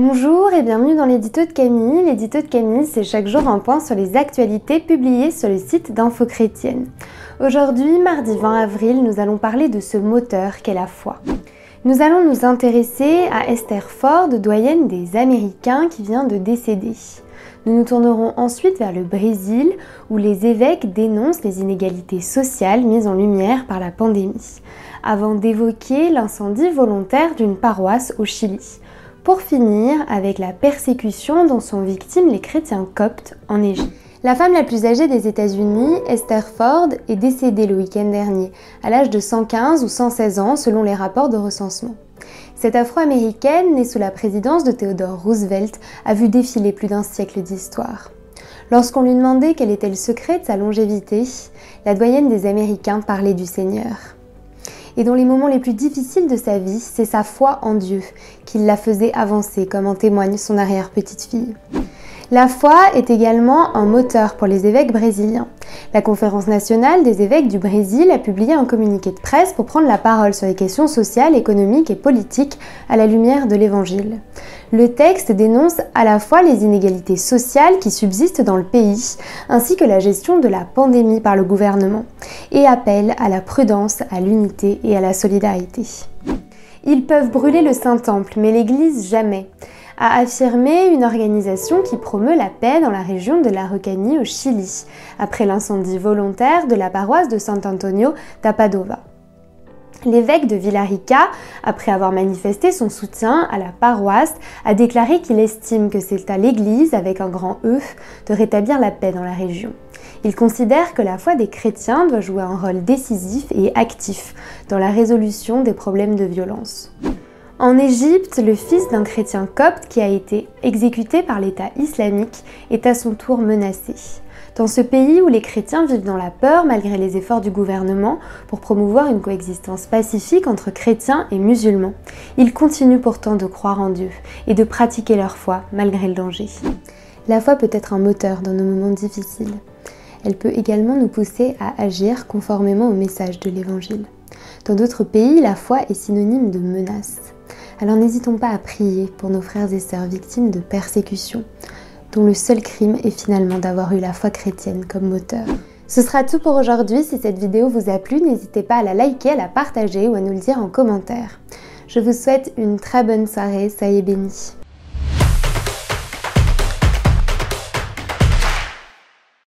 Bonjour et bienvenue dans l'édito de Camille. L'édito de Camille, c'est chaque jour un point sur les actualités publiées sur le site d'Info Chrétienne. Aujourd'hui, mardi 20 avril, nous allons parler de ce moteur qu'est la foi. Nous allons nous intéresser à Esther Ford, doyenne des Américains qui vient de décéder. Nous nous tournerons ensuite vers le Brésil, où les évêques dénoncent les inégalités sociales mises en lumière par la pandémie, avant d'évoquer l'incendie volontaire d'une paroisse au Chili. Pour finir avec la persécution dont sont victimes les chrétiens coptes en Égypte. La femme la plus âgée des États-Unis, Esther Ford, est décédée le week-end dernier, à l'âge de 115 ou 116 ans selon les rapports de recensement. Cette Afro-américaine, née sous la présidence de Theodore Roosevelt, a vu défiler plus d'un siècle d'histoire. Lorsqu'on lui demandait quel était le secret de sa longévité, la doyenne des Américains parlait du Seigneur. Et dans les moments les plus difficiles de sa vie, c'est sa foi en Dieu qui la faisait avancer, comme en témoigne son arrière-petite-fille. La foi est également un moteur pour les évêques brésiliens. La Conférence nationale des évêques du Brésil a publié un communiqué de presse pour prendre la parole sur les questions sociales, économiques et politiques à la lumière de l'Évangile. Le texte dénonce à la fois les inégalités sociales qui subsistent dans le pays, ainsi que la gestion de la pandémie par le gouvernement, et appelle à la prudence, à l'unité et à la solidarité. Ils peuvent brûler le Saint-Temple, mais l'Église jamais, a affirmé une organisation qui promeut la paix dans la région de l'Araucanie au Chili, après l'incendie volontaire de la paroisse de Sant Antonio da Padova. L'évêque de Villarrica, après avoir manifesté son soutien à la paroisse, a déclaré qu'il estime que c'est à l'Église, avec un grand E, de rétablir la paix dans la région. Il considère que la foi des chrétiens doit jouer un rôle décisif et actif dans la résolution des problèmes de violence. En Égypte, le fils d'un chrétien copte qui a été exécuté par l'État islamique est à son tour menacé. Dans ce pays où les chrétiens vivent dans la peur malgré les efforts du gouvernement pour promouvoir une coexistence pacifique entre chrétiens et musulmans, ils continuent pourtant de croire en Dieu et de pratiquer leur foi malgré le danger. La foi peut être un moteur dans nos moments difficiles. Elle peut également nous pousser à agir conformément au message de l'Évangile. Dans d'autres pays, la foi est synonyme de menace. Alors n'hésitons pas à prier pour nos frères et sœurs victimes de persécution, dont le seul crime est finalement d'avoir eu la foi chrétienne comme moteur. Ce sera tout pour aujourd'hui. Si cette vidéo vous a plu, n'hésitez pas à la liker, à la partager ou à nous le dire en commentaire. Je vous souhaite une très bonne soirée, soyez bénis.